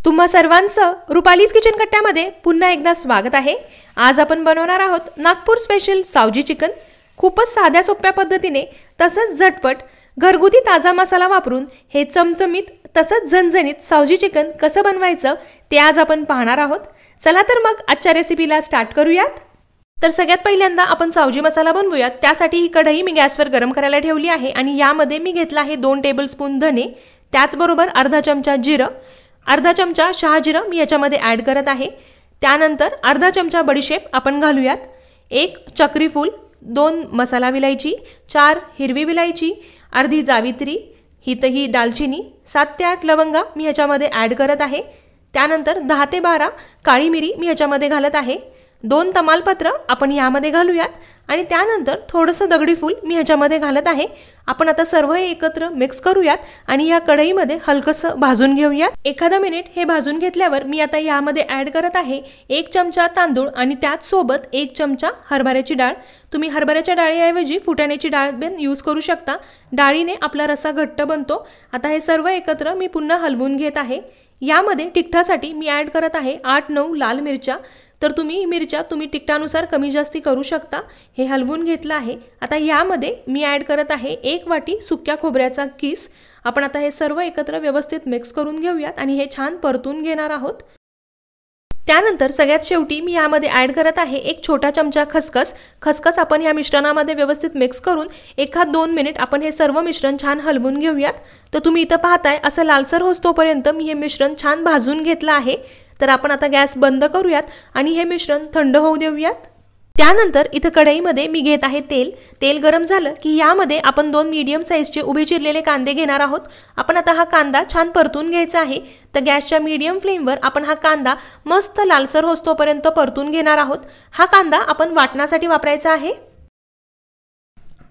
तुम्हा सर्वांचं रुपालीज किचन कट्ट्यामध्ये पुन्हा एकदा स्वागत आहे। आज आपण बनवणार आहोत नागपूर स्पेशल सावजी चिकन। खूपच साध्या सोप्या पद्धतीने तसंच झटपट घरगुती ताजा मसाला वापरून हे चमचमीत तसंच झणझणीत सावजी चिकन कसं बनवायचं ते आज आपण पाहणार आहोत। चला तर मग आजच्या रेसिपीला स्टार्ट करूयात। तर सगळ्यात पहिल्यांदा आपण सावजी मसाला बनवूयात। त्यासाठी ही कढई मी गॅसवर गरम करायला ठेवली आहे आणि यामध्ये मी घेतला आहे 2 टेबलस्पून धने, त्याचबरोबर अर्धा चमचा जिरं, अर्धा चमचा शहाजिरं मी याच्यामध्ये ॲड करत आहे। त्यानंतर अर्धा चमचा बडीशेप आपण घालूयात, 1 चक्री फूल, 2 मसाला विलायची, 4 हिरवी विलायची, अर्धी जावित्री, ही दालचिनी, 7 ते 8 लवंगा मी याच्यामध्ये ॲड करत आहे। त्यानंतर 10 ते 12 काळी मिरी मी याच्यामध्ये घालत आहे, 2 तमालपत्र आपण यामध्ये घालूयात आणि त्यानंतर थोडंसं दगडी फूल मी ह्याच्यामध्ये घालत आहे। आपण आता सर्व एकत्र मिक्स करूयात आणि या कढईमध्ये हलकसं भाजून घेऊयात। एखादा मिनिट हे भाजून घेतल्यावर मी आता यामध्ये ॲड करत आहे 1 चमचा तांदूळ आणि त्याच सोबत 1 चमचा हरभऱ्याची डाळ। तुम्ही हरभऱ्याच्या डाळीऐवजी फुटाण्याची डाळ पण यूज करू शकता। डाळीने आपला रस्सा घट्ट बनतो। आता हे सर्व एकत्र मी पुन्हा हलवून घेत आहे। यामध्ये तिखटासाठी मी ॲड करत आहे 8-9 लाल मिरच्या। तर तुम्ही मिरच्या तिखटानुसार कमी जास्ती करू शकता। हे हलवून घेतलं आहे। आता यामध्ये मी ॲड करत आहे 1 वाटी सुक्या खोबऱ्याचा किस। आपण आता हे सर्व एकत्र व्यवस्थित मिक्स करून घेऊयात आणि हे छान परतून घेणार आहोत। त्यानंतर सगळ्यात शेवटी मी यामध्ये ॲड करत आहे 1 छोटा चमचा खसखस। खसखस आपण या मिश्रणामध्ये व्यवस्थित मिक्स करून 1-2 मिनिट आपण हे सर्व मिश्रण छान हलवून घेऊयात। तर तुम्ही इथं पाहताय असं लालसर होईपर्यंत मी हे मिश्रण छान भाजून घेतलं आहे। तर आपण आता गॅस बंद करूयात आणि हे मिश्रण थंड होऊ देऊयात। त्यानंतर इथं कढईमध्ये मी घेत आहे तेल गरम झालं की यामध्ये आपण 2 मीडियम साईजचे उभे चिरलेले कांदे घेणार आहोत। आपण आता हा कांदा छान परतून घ्यायचा आहे। तर गॅसच्या मीडियम फ्लेमवर आपण हा कांदा मस्त लालसर होईपर्यंत परतून घेणार आहोत। हा कांदा आपण वाटण्यासाठी वापरायचा आहे।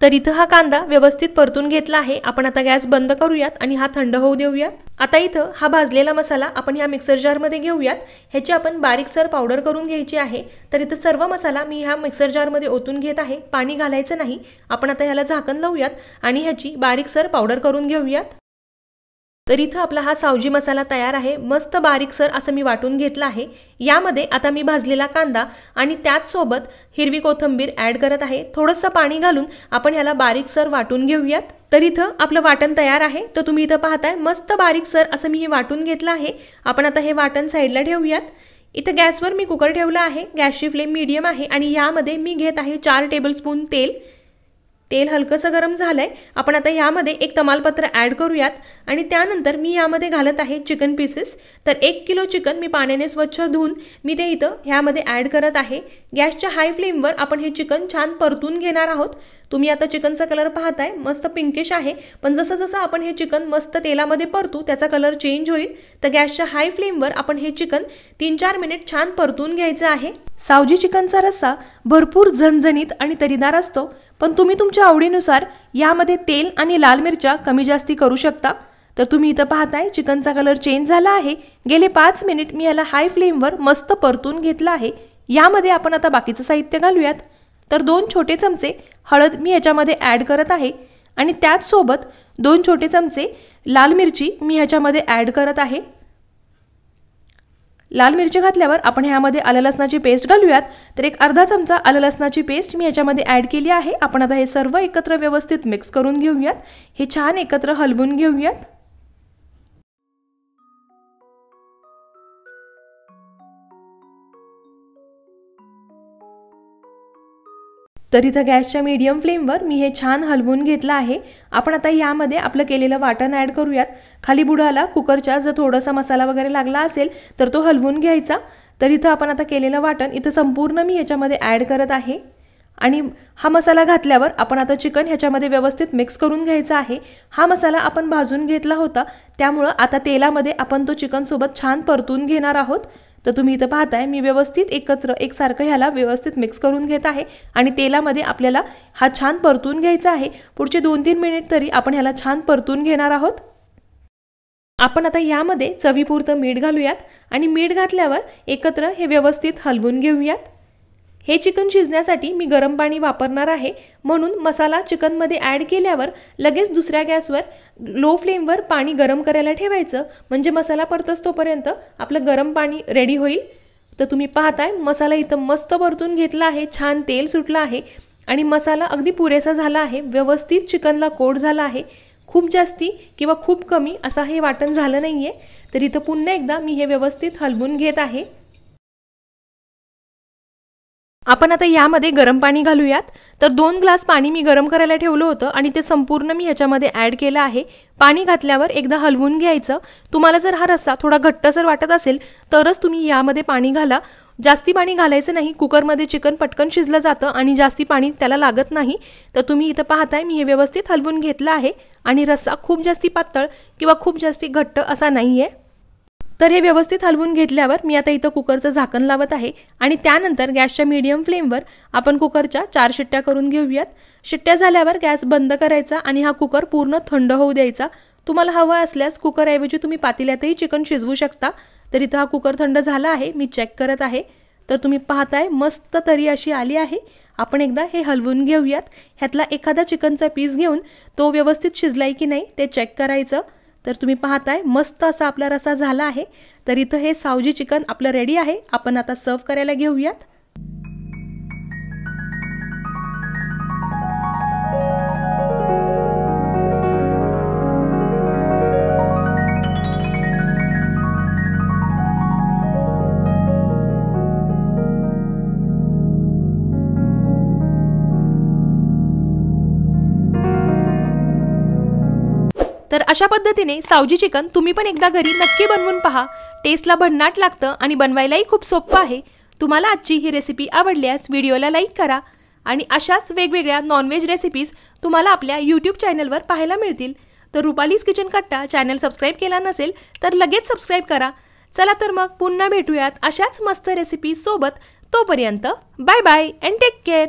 तर इथं हा कांदा व्यवस्थित परतून घेतला आहे। आपण आता गॅस बंद करूयात आणि हा थंड होऊ देऊयात। आता इथं हा भाजलेला मसाला आपण ह्या मिक्सर जारमध्ये घेऊयात। ह्याची आपण बारीकसर पावडर करून घ्यायची आहे। तर इथं सर्व मसाला मी ह्या मिक्सर जारमध्ये ओतून घेत आहे, पाणी घालायचं नाही। आपण आता ह्याला झाकण लावूयात आणि ह्याची बारीकसर पावडर करून घेऊयात। तर इथं आपला हा सावजी मसाला तयार आहे। मस्त बारीकसर असं मी वाटून घेतलं आहे। यामध्ये आता मी भाजलेला कांदा आणि त्याच सोबत हिरवी कोथिंबीर ॲड करत आहे। थोडंसं पाणी घालून आपण ह्याला बारीकसर वाटून घेऊयात। तर इथं आपलं वाटण तयार आहे। तर तुम्ही इथं पाहताय मस्त बारीकसर असं मी हे वाटून घेतलं आहे। आपण आता हे वाटण साईडला ठेवूयात। इथं गॅसवर मी कुकर ठेवला आहे। गॅसची फ्लेम मीडियम आहे आणि यामध्ये मी घेत आहे 4 टेबलस्पून तेल हलकसं गरम झालंय। आपण आता यामध्ये 1 तमालपत्र ॲड करूयात आणि त्यानंतर मी यामध्ये घालत आहे चिकन पीसेस। तर 1 किलो चिकन मी पाण्याने स्वच्छ धुवून मी ते इथं ह्यामध्ये ॲड करत आहे। गॅसच्या हाय फ्लेमवर आपण हे चिकन छान परतून घेणार आहोत। तुम्ही आता चिकनचा कलर पाहताय मस्त पिंकिश आहे, पण जसं आपण हे चिकन मस्त तेलामध्ये परतू त्याचा कलर चेंज होईल। तर गॅसच्या हाय फ्लेमवर आपण हे चिकन 3-4 मिनिट छान परतून घ्यायचं आहे। सावजी चिकनचा रस्सा भरपूर झणझणीत आणि तरीदार असतो, पण तुम्ही तुमच्या आवडीनुसार यामध्ये तेल आणि लाल मिरच्या कमी जास्ती करू शकता। तर तुम्ही इथं पाहताय चिकनचा कलर चेंज झाला आहे। गेले 5 मिनिट मी याला हाय फ्लेमवर मस्त परतून घेतला आहे। यामध्ये आपण आता बाकीचं साहित्य घालूयात। तर 2 छोटे चमचे हळद मी याच्यामध्ये ॲड करत आहे आणि त्याच सोबत 2 छोटे चमचे लाल मिरची मी ह्याच्यामध्ये ॲड करत आहे। लाल मिरची घातल्यावर आपण ह्यामध्ये आलं लसणाची पेस्ट घालूयात। तर 1 अर्धा चमचा आलं लसणाची पेस्ट मी याच्यामध्ये ॲड केली आहे। आपण आता हे सर्व एकत्र व्यवस्थित मिक्स करून घेऊयात। हे छान एकत्र हलवून घेऊयात। तर इथं गॅसच्या मीडियम फ्लेमवर मी हे छान हलवून घेतलं आहे। आपण आता यामध्ये आपलं केलेलं वाटण ॲड करूयात। खाली बुडाला कुकरच्या जर थोडासा मसाला वगैरे लागला असेल तर तो हलवून घ्यायचा। तर इथं आपण आता केलेलं वाटण इथं संपूर्ण मी याच्यामध्ये ॲड करत आहे आणि हा मसाला घातल्यावर आपण आता चिकन ह्याच्यामध्ये व्यवस्थित मिक्स करून घ्यायचा आहे। हा मसाला आपण भाजून घेतला होता, त्यामुळे आता तेलामध्ये आपण तो चिकन सोबत छान परतून घेणार आहोत। तर तुम्ही इथं पाहताय मी व्यवस्थित एकसारखं ह्याला व्यवस्थित मिक्स करून घेत आहे आणि तेलामध्ये आपल्याला हा छान परतून घ्यायचा आहे। पुढचे 2-3 मिनिट तरी आपण ह्याला छान परतून घेणार आहोत। आपण आता यामध्ये चवीपुरतं मीठ घालूयात आणि मीठ घातल्यावर एकत्र हे व्यवस्थित हलवून घेऊयात। हे चिकन शिजण्यासाठी मी गरम पाणी वापरणार आहे, म्हणून मसाला चिकनमध्ये ॲड केल्यावर लगेच दुसऱ्या गॅसवर लो फ्लेमवर पाणी गरम करायला ठेवायचं, म्हणजे मसाला परतोपर्यंत आपलं गरम पाणी रेडी होईल। तर तुम्ही पाहताय मसाला इथं मस्त परतून घेतला आहे, छान तेल सुटलं आहे आणि मसाला अगदी पुरेसा झाला आहे, व्यवस्थित चिकनला कोट झाला आहे, खूप जास्ती किंवा खूप कमी असा हे वाटण झालं नाहीये। तर इथं पुन्हा एकदा मी हे व्यवस्थित हलवून घेत आहे। आपण आता यामध्ये गरम पाणी घालूयात। तर 2 ग्लास पाणी मी गरम करायला ठेवलं होतं आणि ते संपूर्ण मी ह्याच्यामध्ये ॲड केलं आहे। पाणी घातल्यावर एकदा हलवून घ्यायचं। तुम्हाला जर हा रस्सा थोडा घट्टसर वाटत असेल तरच तुम्ही यामध्ये पाणी घाला, जास्ती पाणी घालायचं नाही। कुकरमध्ये चिकन पटकन शिजलं जातं आणि जास्ती पाणी त्याला लागत नाही। तर तुम्ही इथं पाहताय मी हे व्यवस्थित हलवून घेतलं आहे आणि रस्सा खूप जास्ती पातळ किंवा खूप जास्ती घट्ट असा नाहीये। तर हे व्यवस्थित हलवून घेतल्यावर मी आता इथं कुकरचं झाकण लावत आहे आणि त्यानंतर गॅसच्या मीडियम फ्लेमवर आपण कुकरच्या 4 शिट्ट्या करून घेऊयात। शिट्ट्या झाल्यावर गॅस बंद करायचा आणि हा कुकर पूर्ण थंड होऊ द्यायचा। तुम्हाला हवं असल्यास कुकरऐवजी तुम्ही पातेल्यातही चिकन शिजवू शकता। तर इथं हा कुकर थंड झाला आहे, मी चेक करत आहे। तर तुम्ही पाहताय मस्त तरी अशी आली आहे। आपण एकदा हे हलवून घेऊयात। ह्यातला एखादा चिकनचा पीस घेऊन तो व्यवस्थित शिजलाय की नाही ते चेक करायचं। तर तुम्ही पाहताय मस्त असा आपला रस्सा झाला आहे। तर इथं हे सावजी चिकन आपलं रेडी आहे। आपण आता सर्व करायला घेऊयात। तर अशा पद्धतीने सावजी चिकन तुम्ही पण एकदा घरी नक्की बनवून पहा। टेस्टला भन्नाट लागतं आणि बनवायलाही खूप सोपं आहे। तुम्हाला आजची ही रेसिपी आवडल्यास व्हिडिओला लाईक करा आणि अशाच वेगवेगळ्या नॉनव्हेज रेसिपीज तुम्हाला आपल्या YouTube चॅनलवर पाहायला मिळतील। तर रुपालीज किचन कट्टा चॅनल सबस्क्राईब केला नसेल तर लगेच सबस्क्राईब करा। चला तर मग पुन्हा भेटूयात अशाच मस्त रेसिपी सोबत। तोपर्यंत bye bye and take care.